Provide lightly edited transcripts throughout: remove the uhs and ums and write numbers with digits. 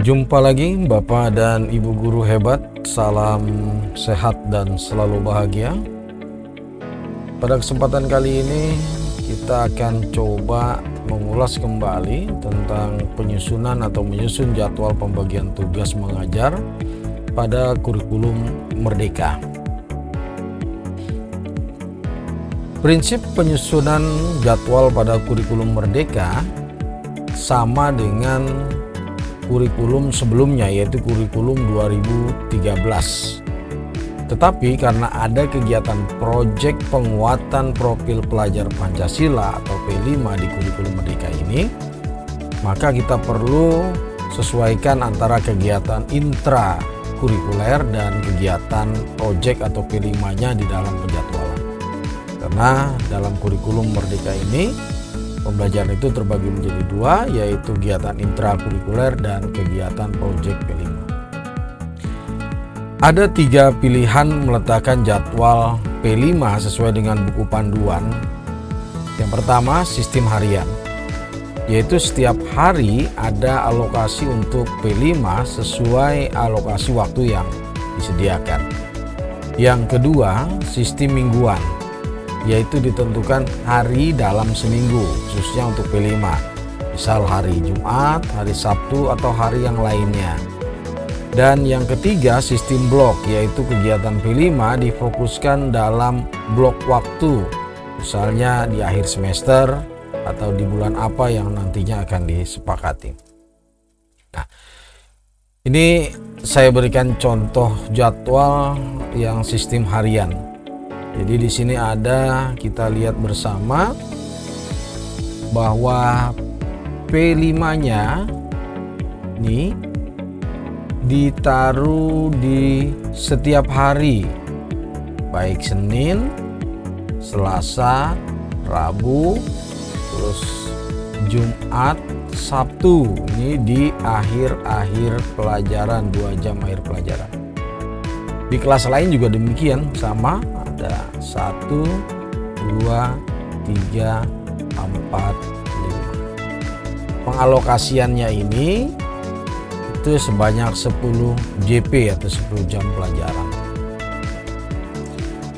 Jumpa lagi Bapak dan Ibu guru hebat, salam sehat dan selalu bahagia. Pada kesempatan kali ini kita akan coba mengulas kembali tentang penyusunan atau menyusun jadwal pembagian tugas mengajar pada kurikulum Merdeka. Prinsip penyusunan jadwal pada kurikulum Merdeka sama dengan kurikulum sebelumnya, yaitu kurikulum 2013. Tetapi karena ada kegiatan proyek penguatan profil pelajar Pancasila atau P5 di kurikulum Merdeka ini, maka kita perlu sesuaikan antara kegiatan intra kurikuler dan kegiatan proyek atau P5-nya di dalam penjadwalan. Karena dalam kurikulum Merdeka ini pembelajaran itu terbagi menjadi dua, yaitu kegiatan intrakurikuler dan kegiatan proyek P5. Ada 3 pilihan meletakkan jadwal P5 sesuai dengan buku panduan. Yang pertama, sistem harian, yaitu setiap hari ada alokasi untuk P5 sesuai alokasi waktu yang disediakan. Yang kedua, sistem mingguan, yaitu ditentukan hari dalam seminggu khususnya untuk P5, misal hari Jumat, hari Sabtu, atau hari yang lainnya. Dan yang ketiga, sistem blok, yaitu kegiatan P5 difokuskan dalam blok waktu, misalnya di akhir semester atau di bulan apa yang nantinya akan disepakati. Nah, ini saya berikan contoh jadwal yang sistem harian. Jadi di sini ada, kita lihat bersama bahwa P5-nya ini ditaruh di setiap hari, baik Senin, Selasa, Rabu, terus Jumat, Sabtu. Ini di akhir-akhir pelajaran, 2 jam akhir pelajaran. Di kelas lain juga demikian, sama. Ada 1, 2, 3, 4, 5. Pengalokasiannya ini itu sebanyak 10 JP atau 10 jam pelajaran.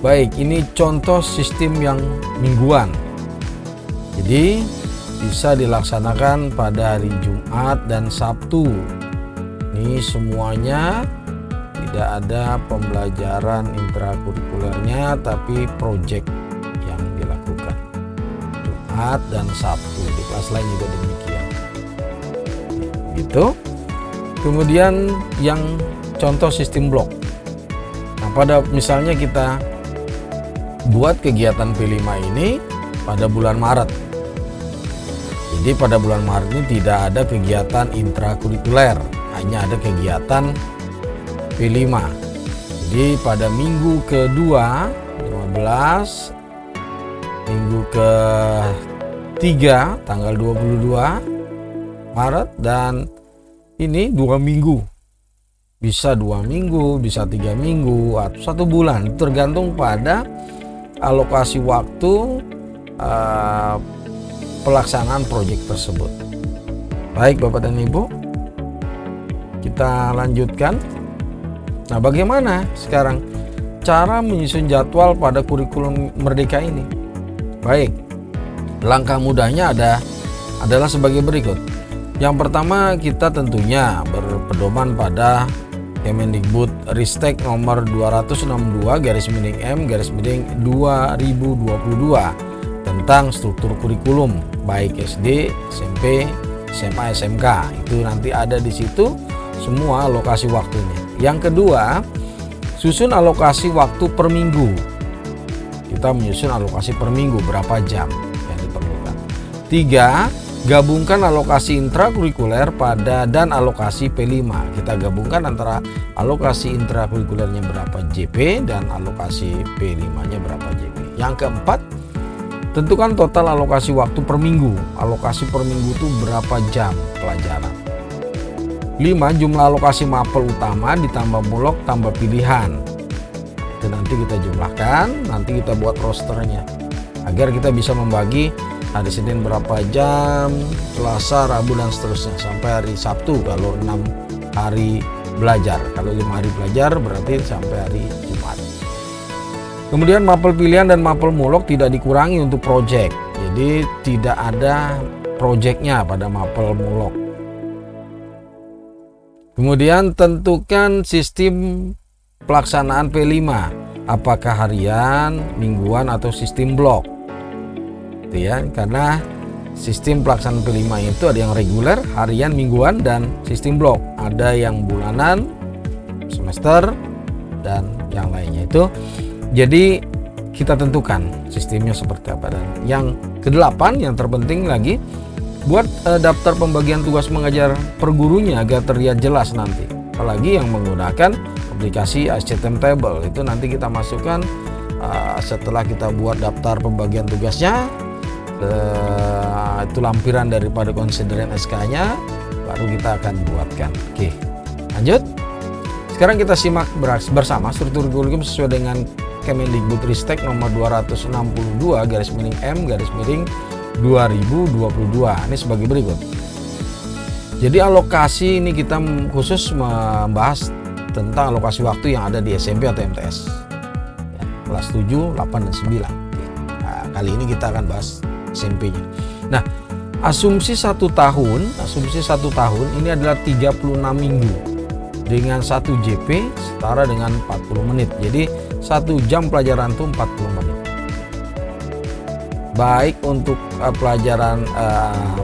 Baik, ini contoh sistem yang mingguan. Jadi bisa dilaksanakan pada hari Jumat dan Sabtu. Ini semuanya tidak ada pembelajaran intrakurikulernya, tapi proyek yang dilakukan Jumat dan Sabtu. Di kelas lain juga demikian. Gitu. Kemudian yang contoh sistem blok. Nah, pada misalnya kita buat kegiatan P5 ini pada bulan Maret. Jadi pada bulan Maret ini tidak ada kegiatan intrakurikuler, hanya ada kegiatan P5. Jadi pada minggu kedua 15, minggu ketiga tanggal 22 Maret, dan ini 2 minggu. Bisa 2 minggu, bisa 3 minggu, atau 1 bulan, tergantung pada alokasi waktu pelaksanaan proyek tersebut. Baik Bapak dan Ibu, kita lanjutkan. Nah, bagaimana sekarang cara menyusun jadwal pada kurikulum Merdeka ini? Baik, langkah mudahnya adalah sebagai berikut. Yang pertama, kita tentunya berpedoman pada Kemendikbud Ristek nomor 262/M/2022 tentang struktur kurikulum baik SD, SMP, SMA, SMK. Itu nanti ada di situ semua alokasi waktunya. Yang kedua, susun alokasi waktu per minggu. Kita menyusun alokasi per minggu berapa jam yang diperlukan. 3, gabungkan alokasi intrakurikuler dan alokasi P5. Kita gabungkan antara alokasi intrakurikulernya berapa JP dan alokasi P5-nya berapa JP. Yang keempat, tentukan total alokasi waktu per minggu. Alokasi per minggu itu berapa jam pelajaran. 5. Jumlah alokasi mapel utama ditambah bulog tambah pilihan. Itu nanti kita jumlahkan, nanti kita buat rosternya agar kita bisa membagi hari Senin berapa jam, Selasa, Rabu, dan seterusnya sampai hari Sabtu kalau 6 hari belajar. Kalau 5 hari belajar berarti sampai hari Jumat. Kemudian mapel pilihan dan mapel mulok tidak dikurangi untuk proyek. Jadi tidak ada proyeknya pada mapel mulok. Kemudian tentukan sistem pelaksanaan P5. Apakah harian, mingguan atau sistem blok. Gitu ya, karena sistem pelaksanaan P5 itu ada yang reguler, harian, mingguan, dan sistem blok. Ada yang bulanan, semester, dan yang lainnya itu. Jadi kita tentukan sistemnya seperti apa. Dan yang ke-8 yang terpenting lagi, buat daftar pembagian tugas mengajar per gurunya agar terlihat jelas nanti. Apalagi yang menggunakan aplikasi ASC Timetable, itu nanti kita masukkan setelah kita buat daftar pembagian tugasnya. Itu lampiran daripada konsideran SK-nya, baru kita akan buatkan. Oke, lanjut. Sekarang kita simak bersama struktur kurikulum sesuai dengan Kemendikbudristek nomor 260/M/2022. Ini sebagai berikut. Jadi alokasi ini kita khusus membahas tentang alokasi waktu yang ada di SMP atau MTS. Ya, kelas 7, 8, dan 9. Nah, kali ini kita akan bahas SMP-nya. Nah, asumsi 1 tahun ini adalah 36 minggu dengan 1 JP setara dengan 40 menit. Jadi 1 jam pelajaran itu 40 menit. Baik untuk pelajaran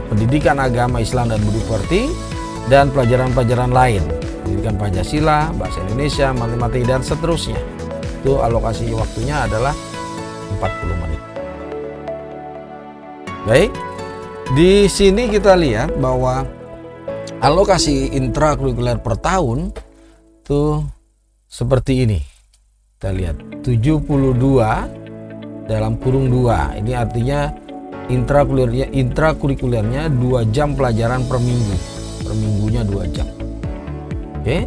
pendidikan agama Islam dan budi pekerti dan pelajaran-pelajaran lain, pendidikan Pancasila, bahasa Indonesia, matematika dan seterusnya. Itu alokasi waktunya adalah 40 menit. Baik, di sini kita lihat bahwa alokasi intrakurikuler per tahun tuh seperti ini. Kita lihat 72 dalam kurung 2. Ini artinya intrakurikulernya 2 jam pelajaran per minggu. Per minggunya 2 jam. Oke.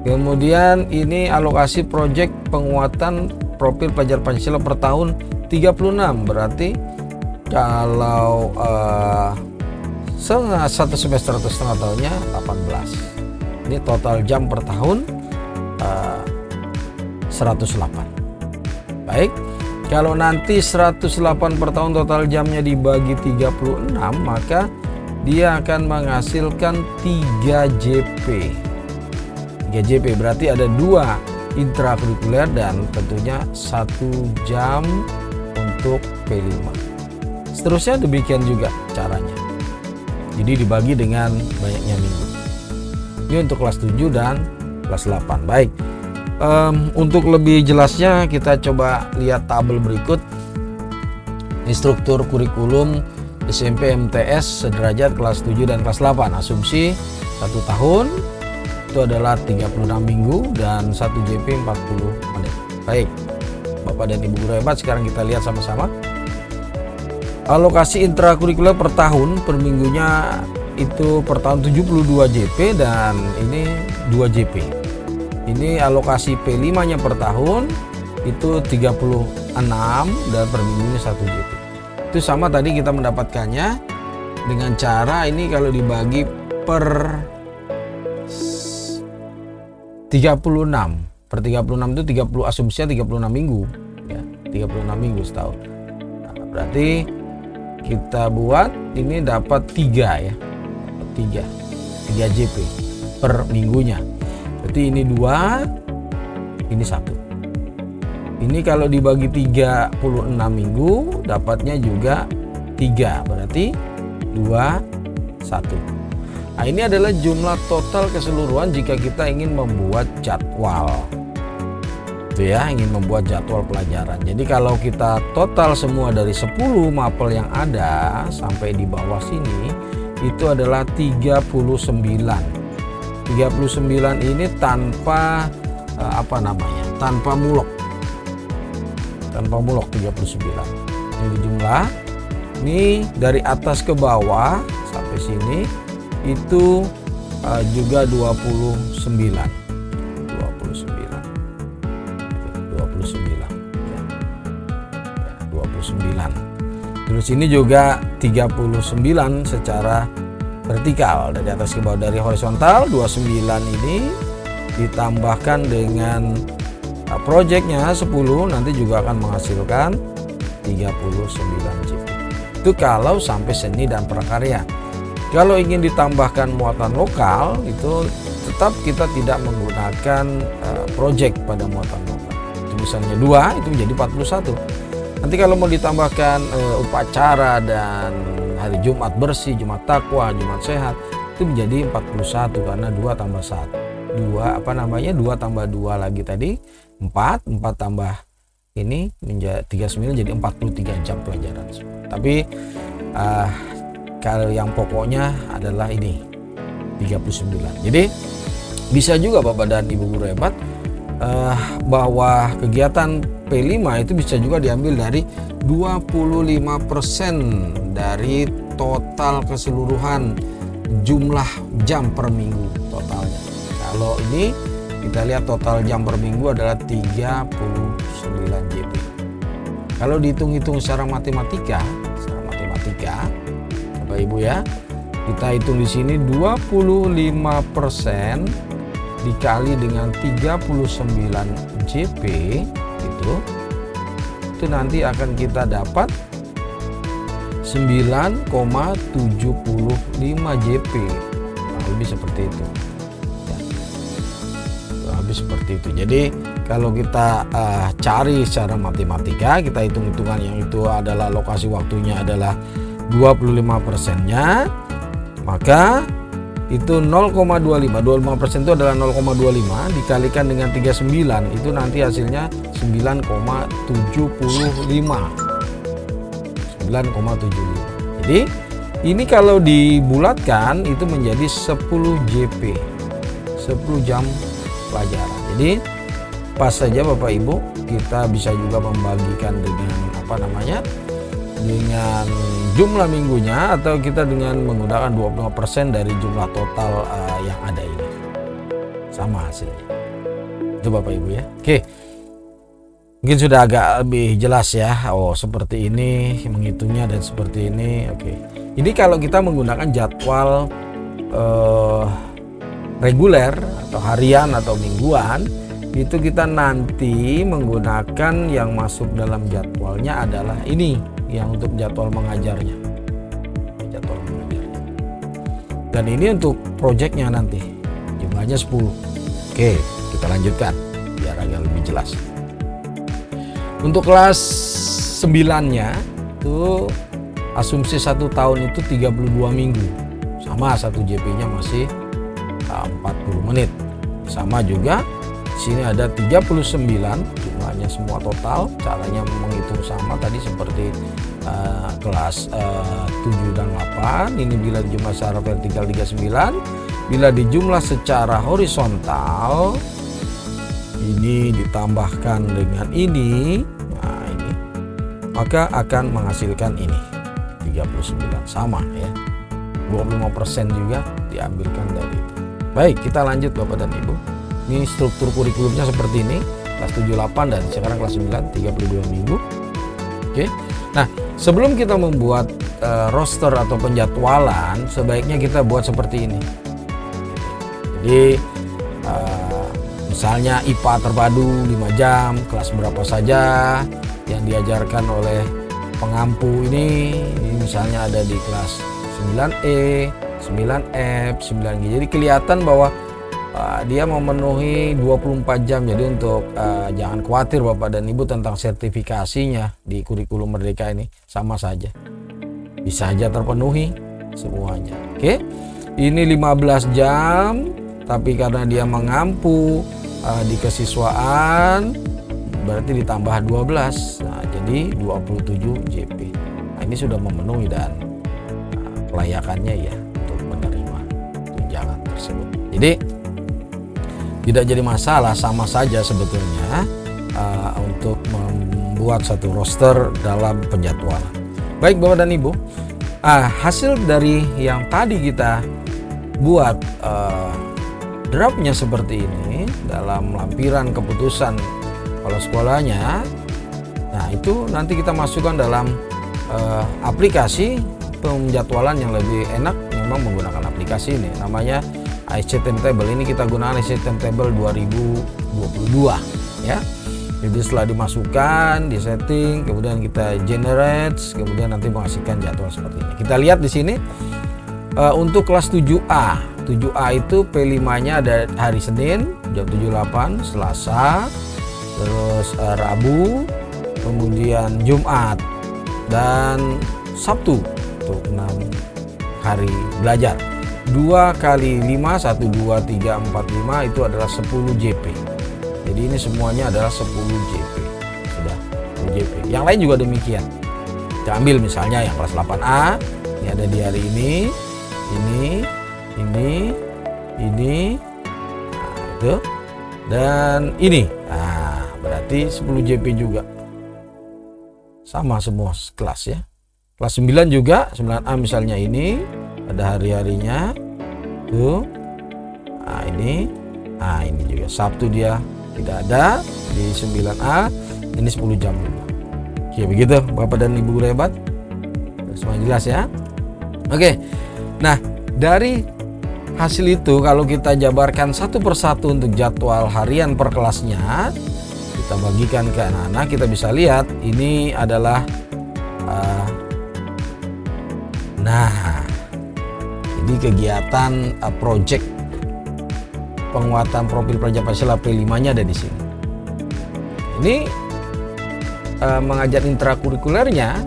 Kemudian ini alokasi proyek penguatan profil pelajar Pancasila per tahun 36. Berarti kalau satu semester atau setengah tahunnya 18. Ini total jam per tahun 108. Baik, kalau nanti 108 per tahun total jamnya dibagi 36, maka dia akan menghasilkan 3 JP. 3 JP berarti ada 2 intrakurikuler dan tentunya 1 jam untuk P5. Seterusnya demikian juga caranya. Jadi dibagi dengan banyaknya minggu. Ini untuk kelas 7 dan kelas 8. Baik. Untuk lebih jelasnya kita coba lihat tabel berikut. Ini struktur kurikulum SMP MTS sederajat kelas 7 dan kelas 8. Asumsi 1 tahun itu adalah 36 minggu dan 1 JP 40 menit. Baik, Bapak dan Ibu guru hebat, sekarang kita lihat sama-sama. Alokasi intrakurikuler per tahun per minggunya itu per tahun 72 JP dan ini 2 JP. Ini alokasi P5-nya per tahun itu 36 dan per minggunya 1 JP. Itu sama tadi kita mendapatkannya dengan cara ini kalau dibagi per 36. Per 36 itu 30 asumsinya 36 minggu ya, 36 minggu setahun. Nah, berarti kita buat ini dapat 3 ya. 3 JP per minggunya. Berarti ini 2, ini 1. Ini kalau dibagi 36 minggu dapatnya juga 3, berarti 2, 1. Nah, ini adalah jumlah total keseluruhan jika kita ingin membuat jadwal. Itu ya, ingin membuat jadwal pelajaran. Jadi kalau kita total semua dari 10 mapel yang ada sampai di bawah sini itu adalah 39. 39 ini tanpa tanpa mulok. Tanpa mulok 39. Ini jumlah. Ini dari atas ke bawah sampai sini itu juga 29. 29. Ya. 29. Terus ini juga 39 secara vertikal dari atas ke bawah. Dari horizontal 29 ini ditambahkan dengan proyeknya 10 nanti juga akan menghasilkan 39 JP. Itu kalau sampai seni dan prakarya. Kalau ingin ditambahkan muatan lokal itu tetap kita tidak menggunakan proyek pada muatan lokal. Itu misalnya 2 itu menjadi 41. Nanti kalau mau ditambahkan upacara dan hari Jumat bersih, Jumat takwa, Jumat sehat itu menjadi 41 karena 2 tambah 1. 2 tambah 2 lagi tadi 4 tambah ini menjadi 39 jadi 43 jam pelajaran. Tapi kalau yang pokoknya adalah ini 39. Jadi bisa juga Bapak dan Ibu guru hebat bahwa kegiatan P5 itu bisa juga diambil dari 25% dari total keseluruhan jumlah jam per minggu totalnya. Kalau ini kita lihat total jam per minggu adalah 39 JP. Kalau dihitung-hitung secara matematika Bapak Ibu ya, kita hitung di sini 25% dikali dengan 39 JP itu nanti akan kita dapat 9,75 JP. Lebih seperti itu. Lebih seperti itu. Jadi kalau kita cari secara matematika, kita hitung-hitungan yang itu adalah lokasi waktunya adalah 25%-nya, maka itu 0,25. 25% itu adalah 0,25 dikalikan dengan 39 itu nanti hasilnya 9,75. Jadi ini kalau dibulatkan itu menjadi 10 JP, 10 jam pelajaran. Jadi pas saja Bapak Ibu, kita bisa juga membagikan dengan dengan jumlah minggunya atau kita dengan menggunakan 25% dari jumlah total yang ada ini. Sama hasilnya. Itu Bapak Ibu ya. Oke. Mungkin sudah agak lebih jelas ya. Oh, seperti ini menghitungnya dan seperti ini. Oke. Ini kalau kita menggunakan jadwal reguler atau harian atau mingguan, itu kita nanti menggunakan yang masuk dalam jadwalnya adalah ini, yang untuk jadwal mengajarnya. Dan ini untuk proyeknya nanti jumlahnya 10. Oke, kita lanjutkan biar agak lebih jelas. Untuk kelas 9-nya itu asumsi 1 tahun itu 32 minggu. Sama 1 JP-nya masih 40 menit. Sama juga di sini ada 39 jumlahnya semua total. Caranya menghitung sama tadi seperti kelas 7 dan 8. Ini bila dijumlah secara vertikal 39, bila dijumlah secara horizontal ini ditambahkan dengan ini, nah ini, maka akan menghasilkan ini 39 sama ya. 25% juga diambilkan dari itu. Baik, kita lanjut Bapak dan Ibu. Ini struktur kurikulumnya seperti ini. Kelas 7, 8 dan sekarang kelas 9 32 minggu. Oke. Nah, sebelum kita membuat roster atau penjadwalan, sebaiknya kita buat seperti ini. Jadi misalnya IPA terpadu 5 jam, kelas berapa saja yang diajarkan oleh pengampu ini misalnya ada di kelas 9E, 9F, 9G. Jadi kelihatan bahwa dia memenuhi 24 jam. Jadi untuk jangan khawatir Bapak dan Ibu tentang sertifikasinya di kurikulum Merdeka ini, sama saja. Bisa saja terpenuhi semuanya. Oke. Ini 15 jam, tapi karena dia mengampu di kesiswaan berarti ditambah 12. Nah, jadi 27 JP. Nah, ini sudah memenuhi dan kelayakannya ya untuk menerima tunjangan tersebut. Jadi tidak jadi masalah, sama saja sebetulnya untuk membuat satu roster dalam penjadwalan. Baik Bapak dan Ibu, hasil dari yang tadi kita buat draftnya seperti ini dalam lampiran keputusan kepala sekolahnya. Nah itu nanti kita masukkan dalam aplikasi penjadwalan yang lebih enak, yang memang menggunakan aplikasi ini, namanya IC Timetable. Ini kita gunakan IC Timetable 2022 ya. Jadi setelah dimasukkan, di setting, kemudian kita generate, kemudian nanti menghasilkan jadwal seperti ini. Kita lihat di sini untuk kelas 7A. 7A itu P5-nya ada hari Senin jam 7.08, Selasa, terus Rabu, kemudian Jumat dan Sabtu untuk 6 hari belajar. 2 kali 5, 1, 2, 3, 4, 5 itu adalah 10 JP. Jadi ini semuanya adalah 10 JP. Sudah 10 JP. Yang lain juga demikian. Kita ambil misalnya yang kelas 8A, ini ada di hari ini, nah, itu, dan ini. Nah, berarti 10 JP juga. Sama semua kelas ya. Kelas 9 juga, 9A misalnya ini, ada hari-harinya. Tuh. Nah, ini juga Sabtu dia tidak ada di 9A, ini 10 jam juga. Oke, begitu Bapak dan Ibu guru hebat. Semua jelas ya. Oke. Nah, dari hasil itu kalau kita jabarkan satu persatu untuk jadwal harian per kelasnya, kita bagikan ke anak-anak, kita bisa lihat ini adalah ini kegiatan project penguatan profil pelajar Pancasila P5-nya ada di sini. Ini mengajar intrakurikulernya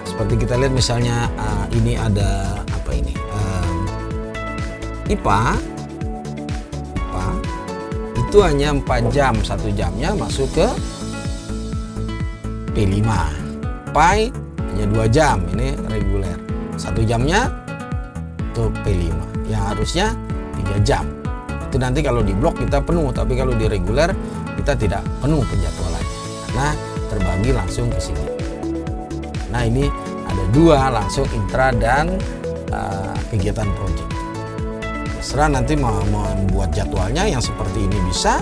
seperti kita lihat misalnya ini ada apa ini? IPA itu hanya 4 jam, 1 jamnya masuk ke P5. PAI hanya 2 jam, ini reguler. 1 jamnya untuk P5 yang harusnya 3 jam. Itu nanti kalau di blok kita penuh, tapi kalau di reguler kita tidak penuh penjadwalan karena terbagi langsung ke sini. Nah, ini ada 2 langsung intra dan kegiatan project. Terserah nanti mau membuat jadwalnya yang seperti ini bisa,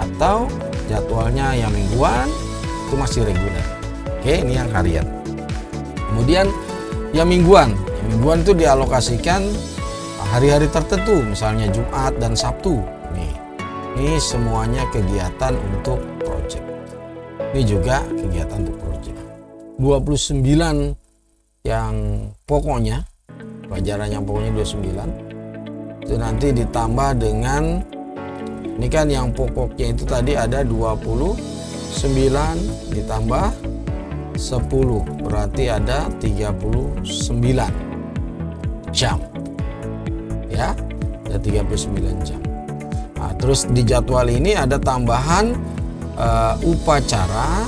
atau jadwalnya yang mingguan itu masih reguler. Oke, ini yang harian. Kemudian yang mingguan itu dialokasikan hari-hari tertentu, misalnya Jumat dan Sabtu. Ini semuanya kegiatan untuk project. Ini juga kegiatan untuk project. 29 yang pokoknya, pelajaran yang pokoknya 29, itu nanti ditambah dengan, ini kan yang pokoknya itu tadi ada 29 ditambah 10, berarti ada 39 jam. Ya, ada 39 jam. Nah, terus di jadwal ini ada tambahan upacara,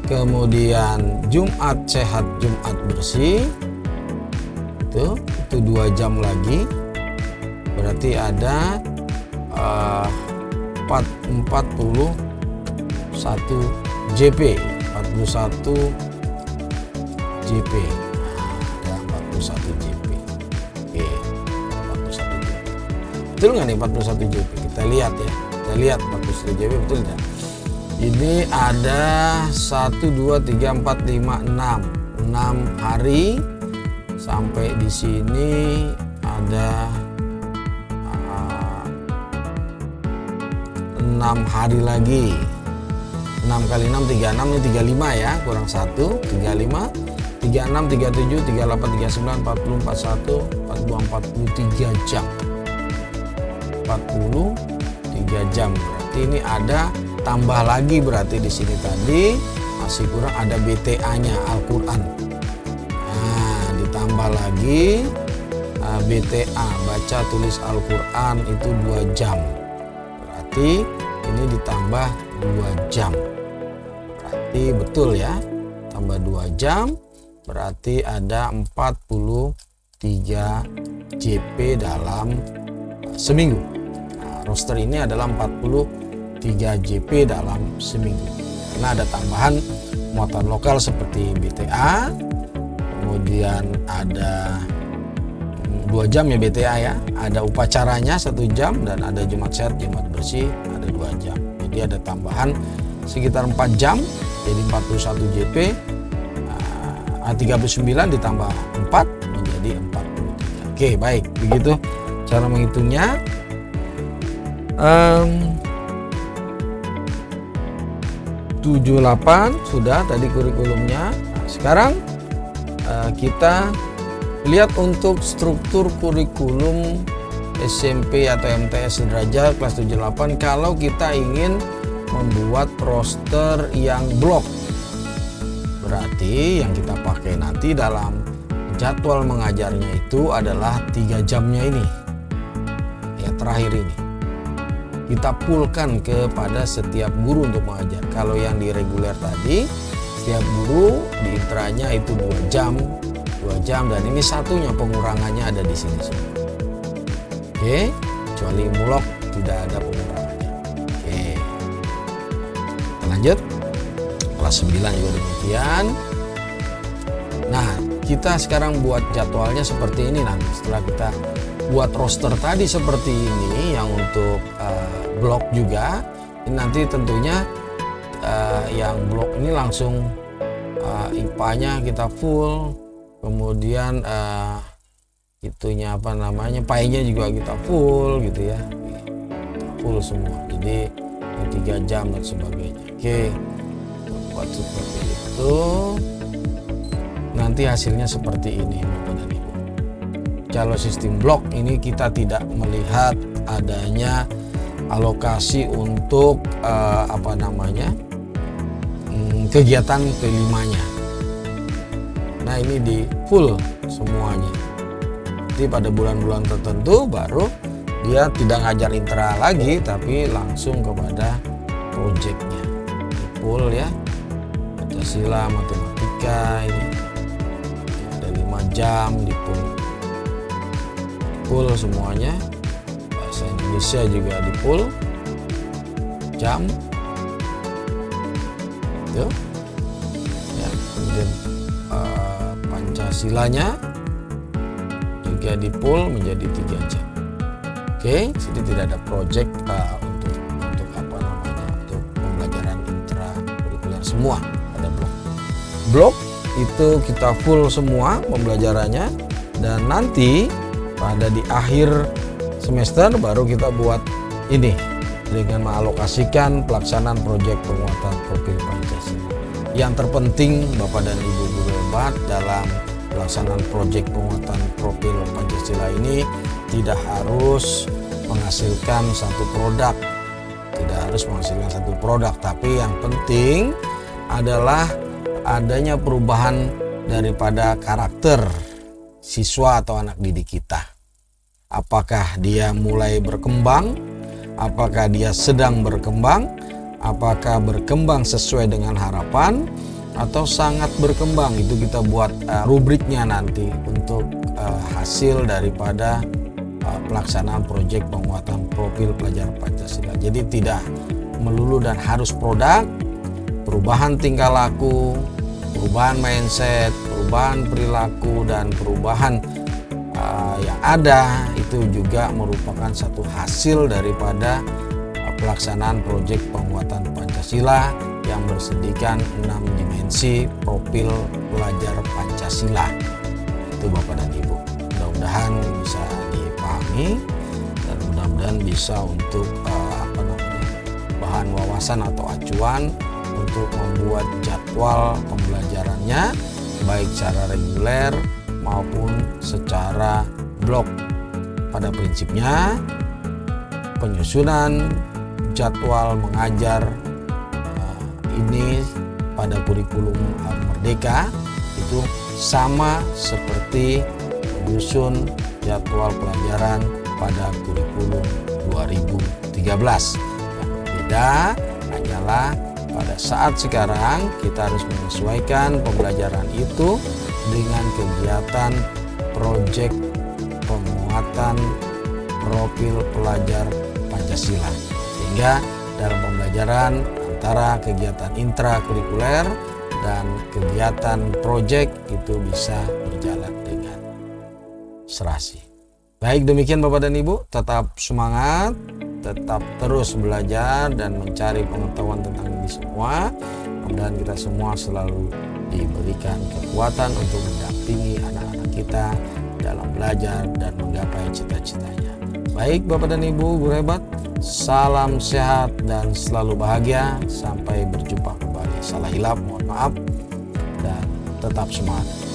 kemudian Jumat sehat, Jumat bersih, itu 2 jam lagi, berarti ada 41 JP, 41 JP. Ada 41 JP. Oke, 41 JP. Betul nggak nih 41 JP? Kita lihat ya. Kita lihat 41 JP betul nggak? Ini ada 1, 2, 3, 4, 5, 6 hari. Sampai di sini ada 6 hari lagi. 6 kali 6 36, ini 35 ya, kurang 1, 35, 36, 37, 38, 39, 40, 41, 42, 43 jam. 43 jam. Berarti ini ada tambah lagi, berarti di sini tadi masih kurang ada BTA-nya Al-Qur'an. Nah, ditambah lagi BTA, baca tulis Al-Qur'an itu 2 jam. Berarti ini ditambah 2 jam. Berarti betul ya, tambah 2 jam berarti ada 43 JP dalam seminggu. Nah, roster ini adalah 43 JP dalam seminggu karena ada tambahan muatan lokal seperti BTA, kemudian ada 2 jam ya BTA ya, ada upacaranya 1 jam, dan ada Jumat sehat, Jumat bersih ada 2 jam. Jadi ada tambahan sekitar 4 jam, jadi 41 JP. 39 ditambah 4 menjadi 46 Oke, baik, begitu cara menghitungnya. 78 sudah tadi kurikulumnya. Nah, sekarang kita lihat untuk struktur kurikulum SMP atau MTS sederajat kelas 78 kalau kita ingin membuat roster yang blok. Berarti yang kita pakai nanti dalam jadwal mengajarnya itu adalah 3 jamnya ini. Yang terakhir ini. Kita poolkan kepada setiap guru untuk mengajar. Kalau yang di reguler tadi, setiap guru di intranya itu 2 jam dan ini satunya pengurangannya ada di sini semua. Oke, kecuali mulok tidak ada pengurangannya. Oke. Kita lanjut. Kelas 9 juga demikian. Nah, kita sekarang buat jadwalnya seperti ini nanti. Setelah kita buat roster tadi seperti ini yang untuk blok juga, ini nanti tentunya yang blok ini langsung IPA-nya kita full, kemudian itunya apa namanya, PAI-nya juga kita full gitu ya, full semua. Jadi 3 jam dan sebagainya. Oke, buat seperti itu. Nanti hasilnya seperti ini Bapak dan Ibu. Kalau sistem blok ini kita tidak melihat adanya alokasi untuk kegiatan P5-nya. Nah, ini di full semuanya. Jadi pada bulan-bulan tertentu baru dia tidak ngajar intra lagi tapi langsung kepada proyeknya. Full ya. Pancasila, matematika ini ada 5 jam di full semuanya. Bahasa Indonesia juga di full jam itu ya. Kemudian Pancasilanya juga di full menjadi 3 jam. Oke, jadi tidak ada project untuk pembelajaran intrakurikuler semua ada blok itu kita full semua pembelajarannya, dan nanti pada di akhir semester baru kita buat ini dengan mengalokasikan pelaksanaan proyek penguatan profil Pancasila. Yang terpenting Bapak dan Ibu guru hebat dalam pelaksanaan proyek penguatan profil Pancasila ini tidak harus menghasilkan satu produk, tapi yang penting adalah adanya perubahan daripada karakter siswa atau anak didik kita. Apakah dia mulai berkembang, apakah dia sedang berkembang, apakah berkembang sesuai dengan harapan, atau sangat berkembang. Itu kita buat rubriknya nanti untuk hasil daripada pelaksanaan proyek penguatan profil pelajar Pancasila. Jadi tidak melulu dan harus produk, perubahan tingkah laku, perubahan mindset, perubahan perilaku, dan perubahan yang ada itu juga merupakan satu hasil daripada pelaksanaan proyek penguatan Pancasila yang bersediakan 6 dimensi profil pelajar Pancasila. Itu Bapak dan Ibu. Mudah-mudahan bisa dipahami dan mudah-mudahan bisa untuk bahan wawasan atau acuan untuk membuat jadwal pembelajarannya baik secara reguler maupun secara blok. Pada prinsipnya penyusunan jadwal mengajar ini pada kurikulum Merdeka itu sama seperti menyusun jadwal pelajaran pada kurikulum 2013. Yang berbeda hanyalah pada saat sekarang kita harus menyesuaikan pembelajaran itu dengan kegiatan proyek penguatan profil pelajar Pancasila, sehingga dalam pembelajaran antara kegiatan intrakurikuler dan kegiatan proyek itu bisa berjalan dengan serasi. Baik, demikian Bapak dan Ibu, tetap semangat, tetap terus belajar dan mencari pengetahuan tentang ini semua. Mudah-mudahan kita semua selalu diberikan kekuatan untuk mendampingi anak-anak kita dalam belajar dan menggapai cita-citanya. Baik Bapak dan Ibu guru hebat, salam sehat dan selalu bahagia. Sampai berjumpa kembali. Salah hilap, mohon maaf, dan tetap semangat.